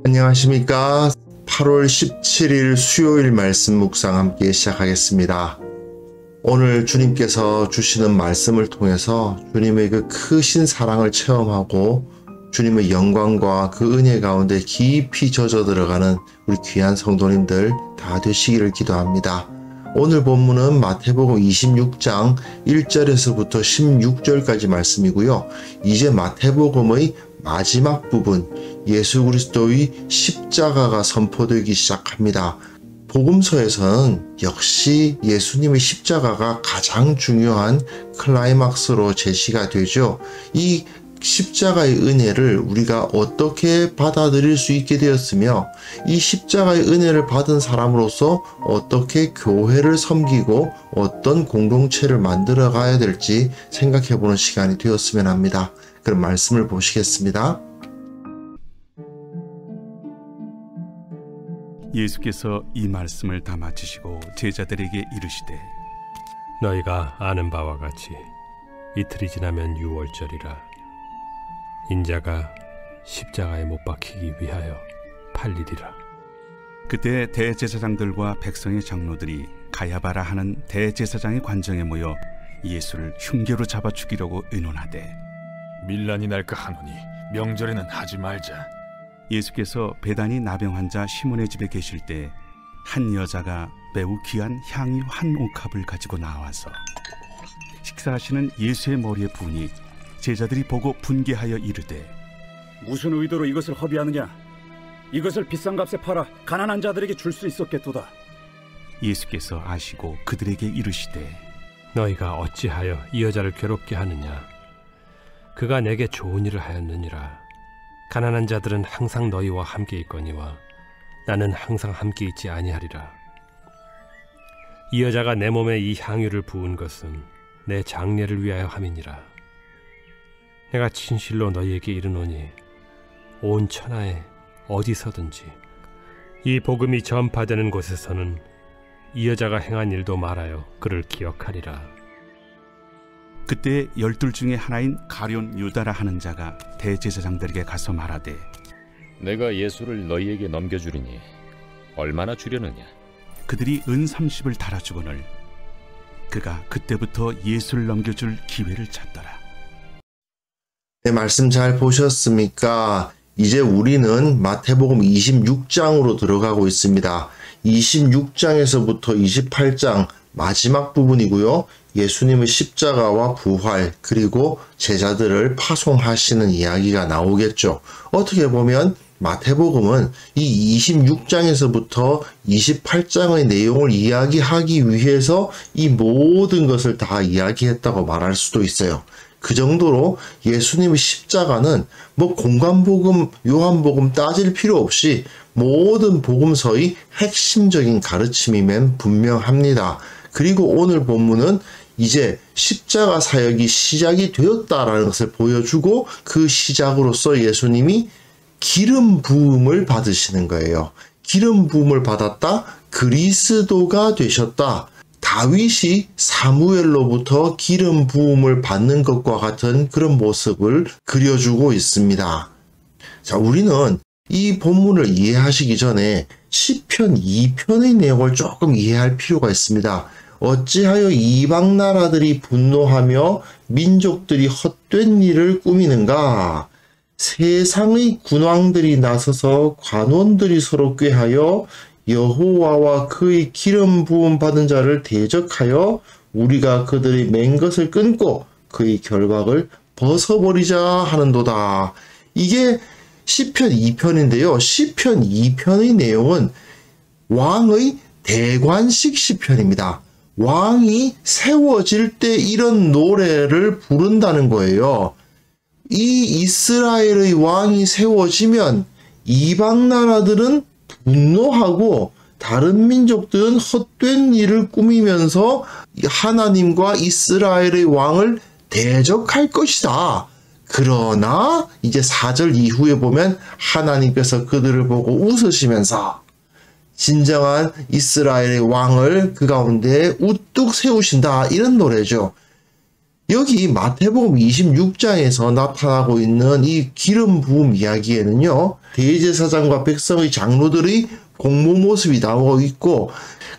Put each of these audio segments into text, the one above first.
안녕하십니까. 8월 17일 수요일 말씀 묵상 함께 시작하겠습니다. 오늘 주님께서 주시는 말씀을 통해서 주님의 그 크신 사랑을 체험하고 주님의 영광과 그 은혜 가운데 깊이 젖어 들어가는 우리 귀한 성도님들 다 되시기를 기도합니다. 오늘 본문은 마태복음 26장 1절에서부터 16절까지 말씀이고요. 이제 마태복음의 마지막 부분, 예수 그리스도의 십자가가 선포되기 시작합니다. 복음서에서는 역시 예수님의 십자가가 가장 중요한 클라이막스로 제시가 되죠. 이 십자가의 은혜를 우리가 어떻게 받아들일 수 있게 되었으며 이 십자가의 은혜를 받은 사람으로서 어떻게 교회를 섬기고 어떤 공동체를 만들어 가야 될지 생각해 보는 시간이 되었으면 합니다. 그럼 말씀을 보시겠습니다. 예수께서 이 말씀을 다 마치시고 제자들에게 이르시되 너희가 아는 바와 같이 이틀이 지나면 유월절이라 인자가 십자가에 못 박히기 위하여 팔리리라. 그때 대제사장들과 백성의 장로들이 가야바라 하는 대제사장의 관정에 모여 예수를 흉계로 잡아 죽이려고 의논하되 밀란이 날까 하노니 명절에는 하지 말자. 예수께서 베다니 나병 환자 시몬의 집에 계실 때 한 여자가 매우 귀한 향유 한 옥합을 가지고 나와서 식사하시는 예수의 머리에 부으니 제자들이 보고 분개하여 이르되 무슨 의도로 이것을 허비하느냐? 이것을 비싼 값에 팔아 가난한 자들에게 줄 수 있었겠도다. 예수께서 아시고 그들에게 이르시되 너희가 어찌하여 이 여자를 괴롭게 하느냐? 그가 내게 좋은 일을 하였느니라. 가난한 자들은 항상 너희와 함께 있거니와 나는 항상 함께 있지 아니하리라. 이 여자가 내 몸에 이 향유를 부은 것은 내 장례를 위하여 함이니라. 내가 진실로 너희에게 이르노니 온 천하에 어디서든지 이 복음이 전파되는 곳에서는 이 여자가 행한 일도 말하여 그를 기억하리라. 그때 12 중에 하나인 가룟 유다라 하는 자가 대제사장들에게 가서 말하되 내가 예수를 너희에게 넘겨주리니 얼마나 주려느냐? 그들이 은 30을 달아주거늘 그가 그때부터 예수를 넘겨줄 기회를 찾더라. 네, 말씀 잘 보셨습니까? 이제 우리는 마태복음 26장으로 들어가고 있습니다. 26장에서부터 28장 마지막 부분이고요. 예수님의 십자가와 부활 그리고 제자들을 파송하시는 이야기가 나오겠죠. 어떻게 보면 마태복음은 이 26장에서부터 28장의 내용을 이야기하기 위해서 이 모든 것을 다 이야기했다고 말할 수도 있어요. 그 정도로 예수님의 십자가는 뭐 공관복음, 요한복음 따질 필요 없이 모든 복음서의 핵심적인 가르침이면 분명합니다. 그리고 오늘 본문은 이제 십자가 사역이 시작이 되었다라는 것을 보여주고 그 시작으로서 예수님이 기름 부음을 받으시는 거예요. 기름 부음을 받았다. 그리스도가 되셨다. 다윗이 사무엘로부터 기름 부음을 받는 것과 같은 그런 모습을 그려주고 있습니다. 자, 우리는 이 본문을 이해하시기 전에 시편 2편의 내용을 조금 이해할 필요가 있습니다. 어찌하여 이방 나라들이 분노하며 민족들이 헛된 일을 꾸미는가? 세상의 군왕들이 나서서 관원들이 서로 꾀하여 여호와와 그의 기름 부음 받은 자를 대적하여 우리가 그들의 맨 것을 끊고 그의 결박을 벗어버리자 하는도다. 이게 시편 2편인데요. 시편 2편의 내용은 왕의 대관식 시편입니다. 왕이 세워질 때 이런 노래를 부른다는 거예요. 이 이스라엘의 왕이 세워지면 이방 나라들은 분노하고 다른 민족들은 헛된 일을 꾸미면서 하나님과 이스라엘의 왕을 대적할 것이다. 그러나 이제 4절 이후에 보면 하나님께서 그들을 보고 웃으시면서 진정한 이스라엘의 왕을 그 가운데 우뚝 세우신다. 이런 노래죠. 여기 마태복음 26장에서 나타나고 있는 이 기름 부음 이야기에는요, 대제사장과 백성의 장로들의 공모 모습이 나오고 있고,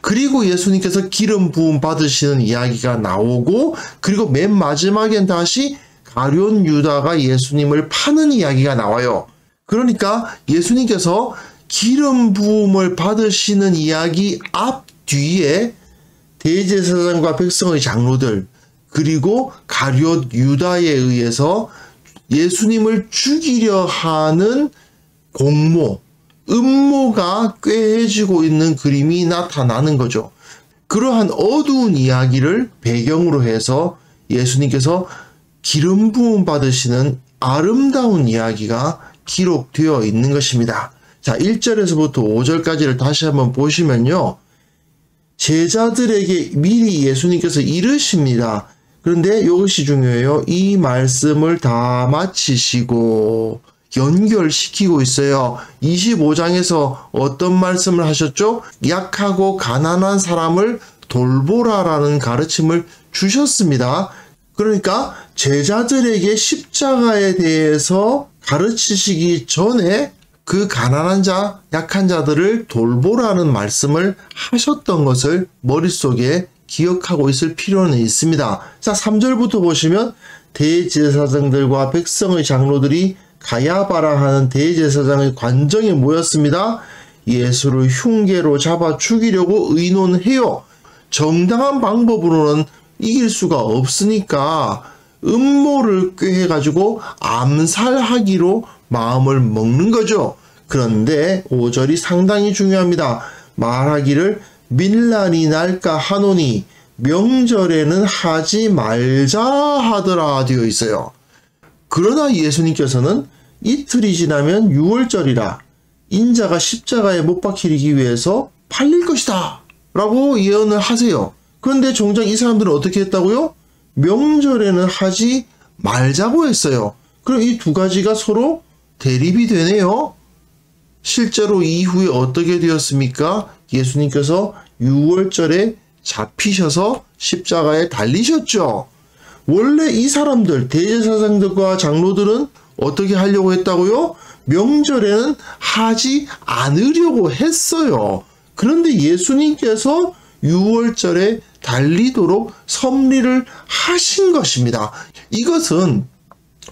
그리고 예수님께서 기름 부음 받으시는 이야기가 나오고, 그리고 맨 마지막엔 다시 가룟 유다가 예수님을 파는 이야기가 나와요. 그러니까 예수님께서 기름 부음을 받으시는 이야기 앞뒤에 대제사장과 백성의 장로들, 그리고 가룟 유다에 의해서 예수님을 죽이려 하는 공모, 음모가 꾀해지고 있는 그림이 나타나는 거죠. 그러한 어두운 이야기를 배경으로 해서 예수님께서 기름 부음 받으시는 아름다운 이야기가 기록되어 있는 것입니다. 자, 1절에서부터 5절까지를 다시 한번 보시면요, 제자들에게 미리 예수님께서 이르십니다. 그런데 이것이 중요해요. 이 말씀을 다 마치시고 연결시키고 있어요. 25장에서 어떤 말씀을 하셨죠? 약하고 가난한 사람을 돌보라라는 가르침을 주셨습니다. 그러니까 제자들에게 십자가에 대해서 가르치시기 전에 그 가난한 자, 약한 자들을 돌보라는 말씀을 하셨던 것을 머릿속에 기억하고 있을 필요는 있습니다. 자, 3절부터 보시면 대제사장들과 백성의 장로들이 가야바라 하는 대제사장의 관정에 모였습니다. 예수를 흉계로 잡아 죽이려고 의논해요. 정당한 방법으로는 이길 수가 없으니까 음모를 꾀해가지고 암살하기로 마음을 먹는 거죠. 그런데 5절이 상당히 중요합니다. 말하기를 밀란이 날까 하노니 명절에는 하지 말자 하더라 되어 있어요. 그러나 예수님께서는 이틀이 지나면 6월절이라 인자가 십자가에 못 박히기 위해서 팔릴 것이다 라고 예언을 하세요. 그런데 정작 이 사람들은 어떻게 했다고요? 명절에는 하지 말자고 했어요. 그럼 이 두 가지가 서로 대립이 되네요. 실제로 이후에 어떻게 되었습니까? 예수님께서 6월절에 잡히셔서 십자가에 달리셨죠. 원래 이 사람들, 대제사장들과 장로들은 어떻게 하려고 했다고요? 명절에는 하지 않으려고 했어요. 그런데 예수님께서 6월절에 달리도록 섭리를 하신 것입니다. 이것은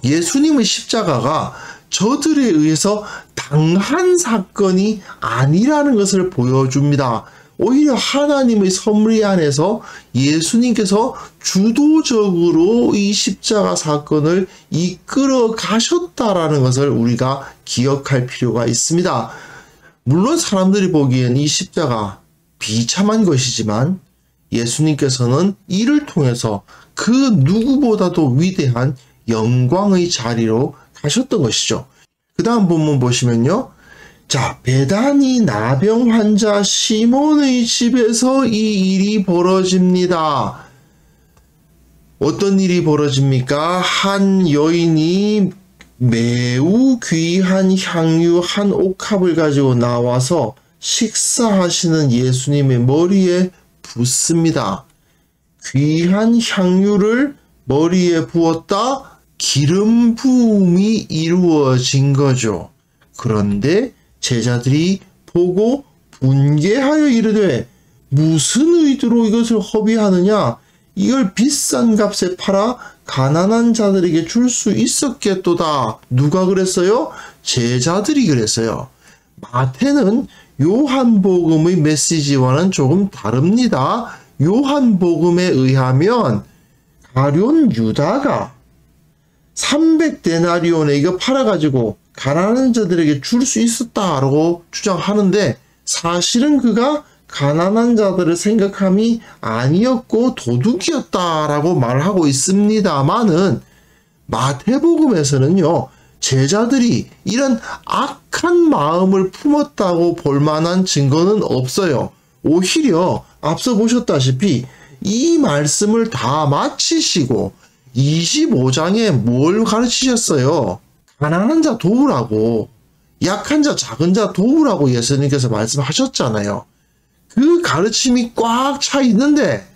예수님의 십자가가 저들에 의해서 당한 사건이 아니라는 것을 보여줍니다. 오히려 하나님의 섭리 안에서 예수님께서 주도적으로 이 십자가 사건을 이끌어 가셨다라는 것을 우리가 기억할 필요가 있습니다. 물론 사람들이 보기엔 이 십자가 비참한 것이지만 예수님께서는 이를 통해서 그 누구보다도 위대한 영광의 자리로 가셨던 것이죠. 그 다음 본문 보시면요. 자, 베다니 나병 환자 시몬의 집에서 이 일이 벌어집니다. 어떤 일이 벌어집니까? 한 여인이 매우 귀한 향유 한 옥합을 가지고 나와서 식사하시는 예수님의 머리에 붓습니다. 귀한 향유를 머리에 부었다? 기름 부음이 이루어진 거죠. 그런데 제자들이 보고 분개하여 이르되 무슨 의도로 이것을 허비하느냐? 이걸 비싼 값에 팔아 가난한 자들에게 줄 수 있었겠도다. 누가 그랬어요? 제자들이 그랬어요. 마태는 요한복음의 메시지와는 조금 다릅니다. 요한복음에 의하면 가룟 유다가 300데나리온에 이거 팔아가지고 가난한 자들에게 줄 수 있었다라고 주장하는데 사실은 그가 가난한 자들을 생각함이 아니었고 도둑이었다라고 말하고 있습니다만은 마태복음에서는요, 제자들이 이런 악한 마음을 품었다고 볼 만한 증거는 없어요. 오히려 앞서 보셨다시피 이 말씀을 다 마치시고 25장에 뭘 가르치셨어요? 가난한 자 도우라고, 약한 자, 작은 자 도우라고 예수님께서 말씀하셨잖아요. 그 가르침이 꽉 차 있는데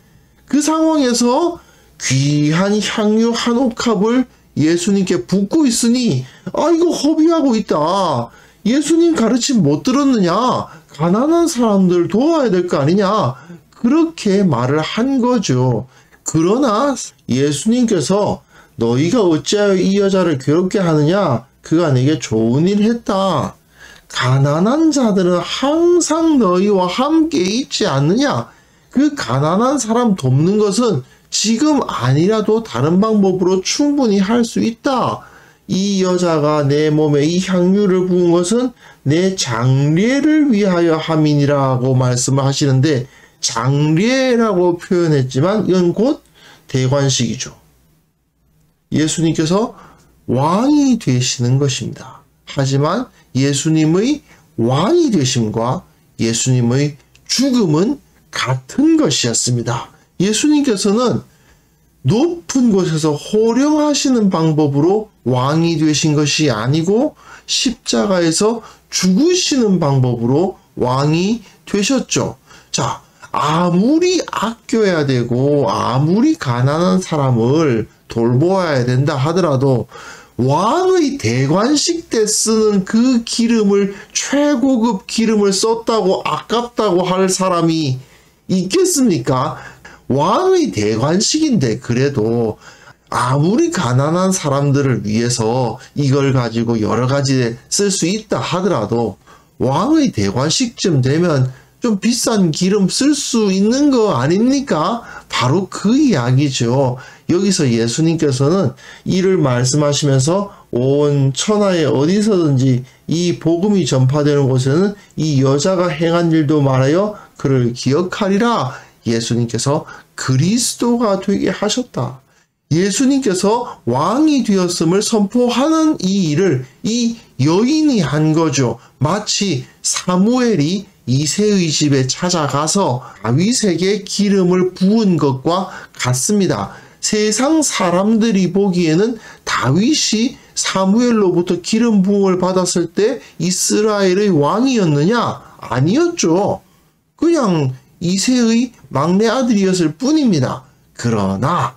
그 상황에서 귀한 향유 한 옥합을 예수님께 붓고 있으니 이거 허비하고 있다. 예수님 가르침 못 들었느냐? 가난한 사람들 도와야 될 거 아니냐? 그렇게 말을 한 거죠. 그러나 예수님께서 너희가 어찌하여 이 여자를 괴롭게 하느냐? 그가 내게 좋은 일 했다. 가난한 자들은 항상 너희와 함께 있지 않느냐? 그 가난한 사람 돕는 것은 지금 아니라도 다른 방법으로 충분히 할 수 있다. 이 여자가 내 몸에 이 향유를 부은 것은 내 장례를 위하여 함이니라고 말씀을 하시는데, 장례라고 표현했지만 이건 곧 대관식이죠. 예수님께서 왕이 되시는 것입니다. 하지만 예수님의 왕이 되심과 예수님의 죽음은 같은 것이었습니다. 예수님께서는 높은 곳에서 호령하시는 방법으로 왕이 되신 것이 아니고 십자가에서 죽으시는 방법으로 왕이 되셨죠. 자, 아무리 아껴야 되고 아무리 가난한 사람을 돌보아야 된다 하더라도 왕의 대관식 때 쓰는 그 기름을, 최고급 기름을 썼다고 아깝다고 할 사람이 있겠습니까? 왕의 대관식인데 그래도 아무리 가난한 사람들을 위해서 이걸 가지고 여러 가지에 쓸 수 있다 하더라도 왕의 대관식쯤 되면 좀 비싼 기름 쓸 수 있는 거 아닙니까? 바로 그 이야기죠. 여기서 예수님께서는 이를 말씀하시면서 온 천하에 어디서든지 이 복음이 전파되는 곳에는 이 여자가 행한 일도 말하여 그를 기억하리라. 예수님께서 그리스도가 되게 하셨다. 예수님께서 왕이 되었음을 선포하는 이 일을 이 여인이 한 거죠. 마치 사무엘이 이새의 집에 찾아가서 다윗에게 기름을 부은 것과 같습니다. 세상 사람들이 보기에는 다윗이 사무엘로부터 기름 부음을 받았을 때 이스라엘의 왕이었느냐? 아니었죠. 그냥 이새의 막내 아들이었을 뿐입니다. 그러나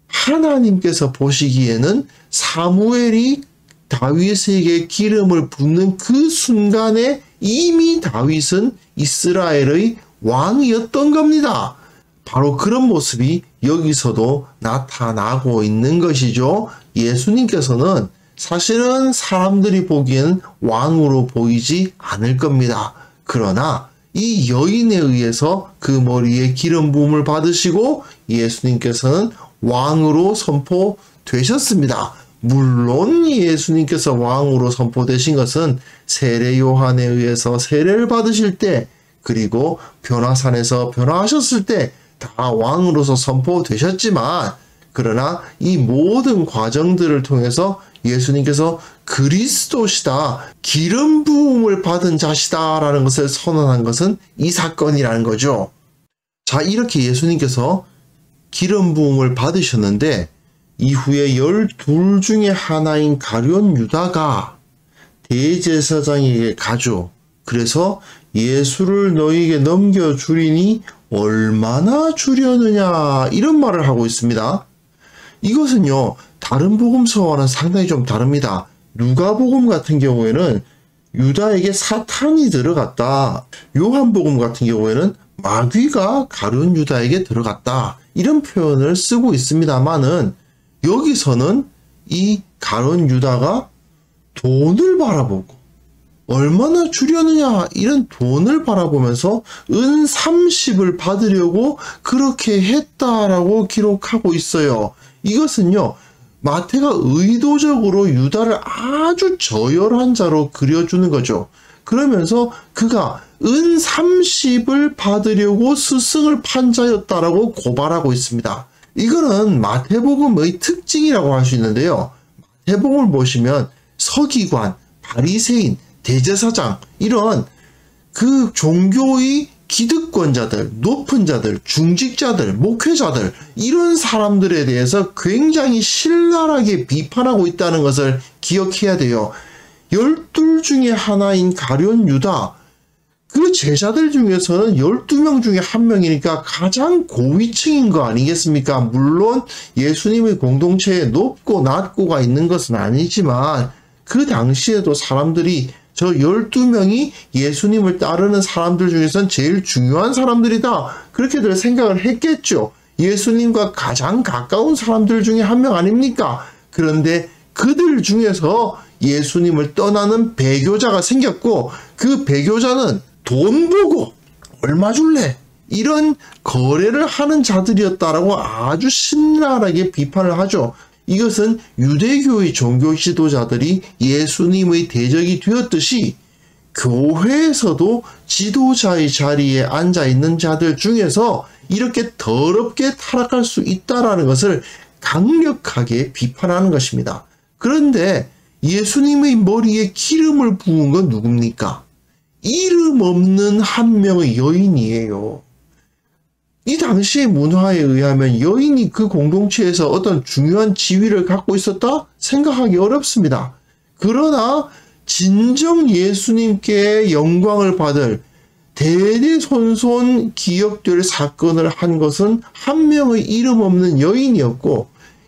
하나님께서 보시기에는 사무엘이 다윗에게 기름을 붓는 그 순간에 이미 다윗은 이스라엘의 왕이었던 겁니다. 바로 그런 모습이 여기서도 나타나고 있는 것이죠. 예수님께서는 사실은 사람들이 보기에는 왕으로 보이지 않을 겁니다. 그러나 이 여인에 의해서 그 머리에 기름 부음을 받으시고 예수님께서는 왕으로 선포되셨습니다. 물론 예수님께서 왕으로 선포되신 것은 세례 요한에 의해서 세례를 받으실 때, 그리고 변화산에서 변화하셨을 때 다 왕으로서 선포되셨지만, 그러나 이 모든 과정들을 통해서 예수님께서 그리스도시다, 기름 부음을 받은 자시다 라는 것을 선언한 것은 이 사건이라는 거죠. 자, 이렇게 예수님께서 기름 부음을 받으셨는데 이후에 12 중에 하나인 가룟 유다가 대제사장에게 가죠. 그래서 예수를 너희에게 넘겨주리니 얼마나 주려느냐, 이런 말을 하고 있습니다. 이것은요, 다른 복음서와는 상당히 좀 다릅니다. 누가복음 같은 경우에는 유다에게 사탄이 들어갔다. 요한복음 같은 경우에는 마귀가 가룟 유다에게 들어갔다. 이런 표현을 쓰고 있습니다만은 여기서는 이 가룟 유다가 돈을 바라보고 얼마나 주려느냐, 이런 돈을 바라보면서 은 30을 받으려고 그렇게 했다라고 기록하고 있어요. 이것은요, 마태가 의도적으로 유다를 아주 저열한 자로 그려주는 거죠. 그러면서 그가 은 30을 받으려고 스승을 판 자였다라고 고발하고 있습니다. 이거는 마태복음의 특징이라고 할 수 있는데요. 마태복음을 보시면 서기관, 바리새인, 대제사장, 이런 그 종교의 기득권자들, 높은 자들, 중직자들, 목회자들, 이런 사람들에 대해서 굉장히 신랄하게 비판하고 있다는 것을 기억해야 돼요. 12 중에 하나인 가룟 유다, 그 그 제자들 중에서는 12명 중에 한 명이니까 가장 고위층인 거 아니겠습니까? 물론 예수님의 공동체에 높고 낮고가 있는 것은 아니지만 그 당시에도 사람들이 저 12명이 예수님을 따르는 사람들 중에서는 제일 중요한 사람들이다. 그렇게들 생각을 했겠죠. 예수님과 가장 가까운 사람들 중에 한 명 아닙니까? 그런데 그들 중에서 예수님을 떠나는 배교자가 생겼고 그 배교자는 돈 보고 얼마 줄래? 이런 거래를 하는 자들이었다라고 아주 신랄하게 비판을 하죠. 이것은 유대교의 종교 지도자들이 예수님의 대적이 되었듯이 교회에서도 지도자의 자리에 앉아 있는 자들 중에서 이렇게 더럽게 타락할 수 있다라는 것을 강력하게 비판하는 것입니다. 그런데 예수님의 머리에 기름을 부은 건 누굽니까? 이름 없는 한 명의 여인이에요. 이 당시의 문화에 의하면 여인이 그 공동체에서 어떤 중요한 지위를 갖고 있었다? 생각하기 어렵습니다. 그러나 진정 예수님께 영광을 받을 대대손손 기억될 사건을 한 것은 한 명의 이름 없는 여인이었고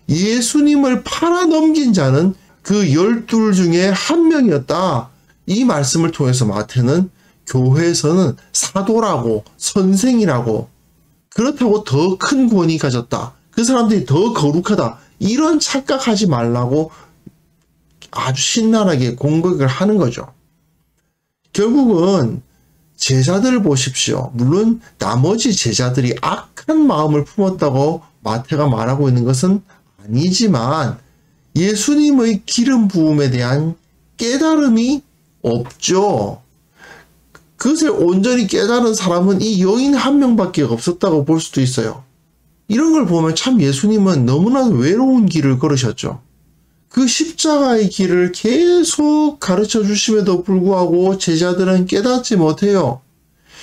예수님을 팔아넘긴 자는 그 12 중에 한 명이었다. 이 말씀을 통해서 마태는 교회에서는 사도라고 선생이라고 그렇다고 더 큰 권위 가졌다. 그 사람들이 더 거룩하다. 이런 착각하지 말라고 아주 신랄하게 공격을 하는 거죠. 결국은 제자들을 보십시오. 물론 나머지 제자들이 악한 마음을 품었다고 마태가 말하고 있는 것은 아니지만 예수님의 기름 부음에 대한 깨달음이 없죠. 그것을 온전히 깨달은 사람은 이 여인 한 명밖에 없었다고 볼 수도 있어요. 이런 걸 보면 참 예수님은 너무나 외로운 길을 걸으셨죠. 그 십자가의 길을 계속 가르쳐 주심에도 불구하고 제자들은 깨닫지 못해요.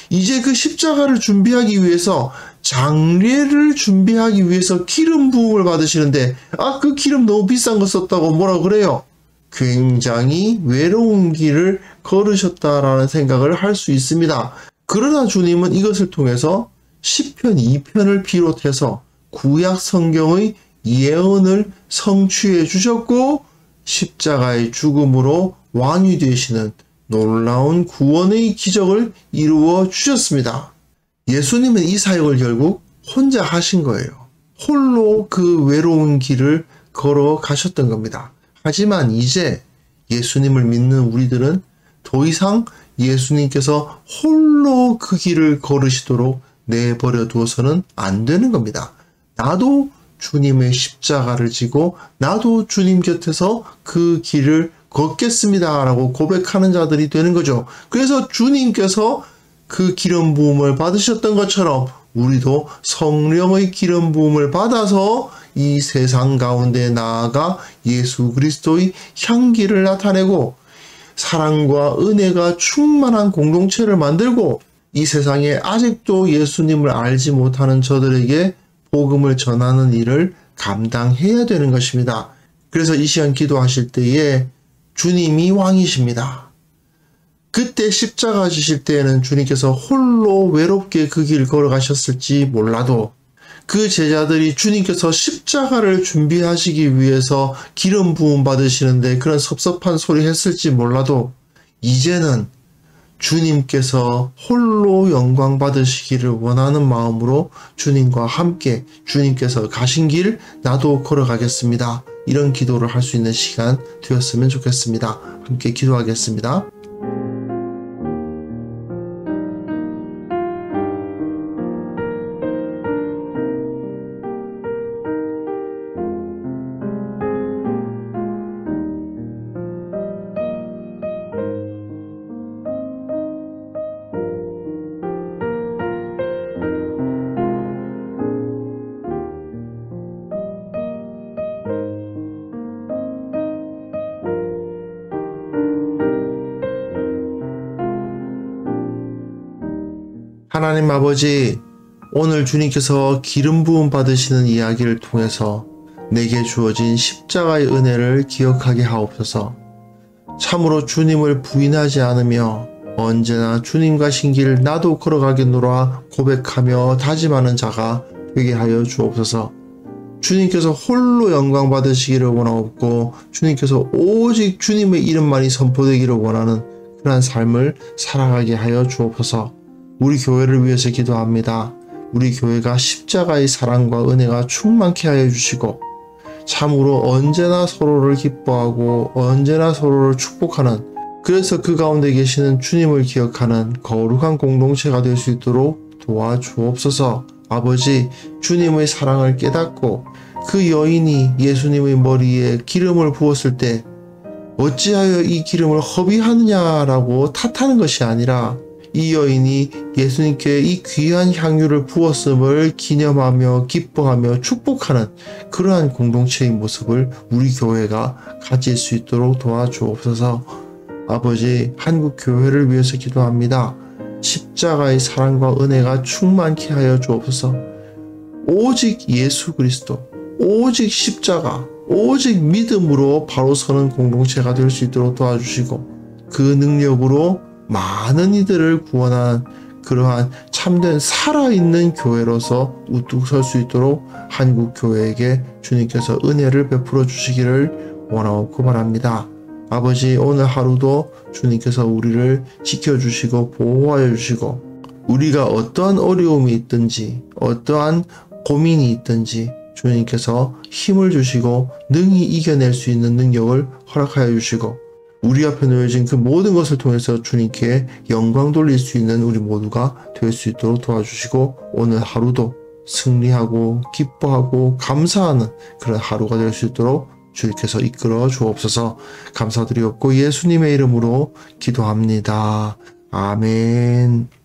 이제 그 십자가를 준비하기 위해서 장례를 준비하기 위해서 기름 부음을 받으시는데 그 기름 너무 비싼 거 썼다고 뭐라 그래요? 굉장히 외로운 길을 걸으셨다라는 생각을 할 수 있습니다. 그러나 주님은 이것을 통해서 시편 2편을 비롯해서 구약 성경의 예언을 성취해 주셨고 십자가의 죽음으로 왕이 되시는 놀라운 구원의 기적을 이루어 주셨습니다. 예수님은 이 사역을 결국 혼자 하신 거예요. 홀로 그 외로운 길을 걸어 가셨던 겁니다. 하지만 이제 예수님을 믿는 우리들은 더 이상 예수님께서 홀로 그 길을 걸으시도록 내버려 두어서는 안 되는 겁니다. 나도 주님의 십자가를 지고 나도 주님 곁에서 그 길을 걷겠습니다 라고 고백하는 자들이 되는 거죠. 그래서 주님께서 그 기름 부음을 받으셨던 것처럼 우리도 성령의 기름 부음을 받아서 이 세상 가운데 나아가 예수 그리스도의 향기를 나타내고 사랑과 은혜가 충만한 공동체를 만들고 이 세상에 아직도 예수님을 알지 못하는 저들에게 복음을 전하는 일을 감당해야 되는 것입니다. 그래서 이 시간 기도하실 때에 주님이 왕이십니다. 그때 십자가 지실 때에는 주님께서 홀로 외롭게 그 길 걸어가셨을지 몰라도 그 제자들이 주님께서 십자가를 준비하시기 위해서 기름 부음 받으시는데 그런 섭섭한 소리 했을지 몰라도 이제는 주님께서 홀로 영광 받으시기를 원하는 마음으로 주님과 함께 주님께서 가신 길 나도 걸어가겠습니다. 이런 기도를 할 수 있는 시간 되었으면 좋겠습니다. 함께 기도하겠습니다. 하나님 아버지, 오늘 주님께서 기름 부음 받으시는 이야기를 통해서 내게 주어진 십자가의 은혜를 기억하게 하옵소서. 참으로 주님을 부인하지 않으며 언제나 주님 가신 길 나도 걸어가겠노라 고백하며 다짐하는 자가 되게 하여 주옵소서. 주님께서 홀로 영광 받으시기를 원하옵고 주님께서 오직 주님의 이름만이 선포되기를 원하는 그러한 삶을 살아가게 하여 주옵소서. 우리 교회를 위해서 기도합니다. 우리 교회가 십자가의 사랑과 은혜가 충만케 하여 주시고 참으로 언제나 서로를 기뻐하고 언제나 서로를 축복하는, 그래서 그 가운데 계시는 주님을 기억하는 거룩한 공동체가 될 수 있도록 도와주옵소서. 아버지, 주님의 사랑을 깨닫고 그 여인이 예수님의 머리에 기름을 부었을 때 어찌하여 이 기름을 허비하느냐라고 탓하는 것이 아니라 이 여인이 예수님께 이 귀한 향유를 부었음을 기념하며 기뻐하며 축복하는 그러한 공동체의 모습을 우리 교회가 가질 수 있도록 도와주옵소서. 아버지, 한국 교회를 위해서 기도합니다. 십자가의 사랑과 은혜가 충만케 하여 주옵소서. 오직 예수 그리스도, 오직 십자가, 오직 믿음으로 바로 서는 공동체가 될 수 있도록 도와주시고 그 능력으로 많은 이들을 구원하는 그러한 참된 살아있는 교회로서 우뚝 설 수 있도록 한국 교회에게 주님께서 은혜를 베풀어 주시기를 원하옵고 바랍니다. 아버지, 오늘 하루도 주님께서 우리를 지켜주시고 보호하여 주시고 우리가 어떠한 어려움이 있든지 어떠한 고민이 있든지 주님께서 힘을 주시고 능히 이겨낼 수 있는 능력을 허락하여 주시고 우리 앞에 놓여진 그 모든 것을 통해서 주님께 영광 돌릴 수 있는 우리 모두가 될 수 있도록 도와주시고 오늘 하루도 승리하고 기뻐하고 감사하는 그런 하루가 될 수 있도록 주님께서 이끌어 주옵소서. 감사드리옵고 예수님의 이름으로 기도합니다. 아멘.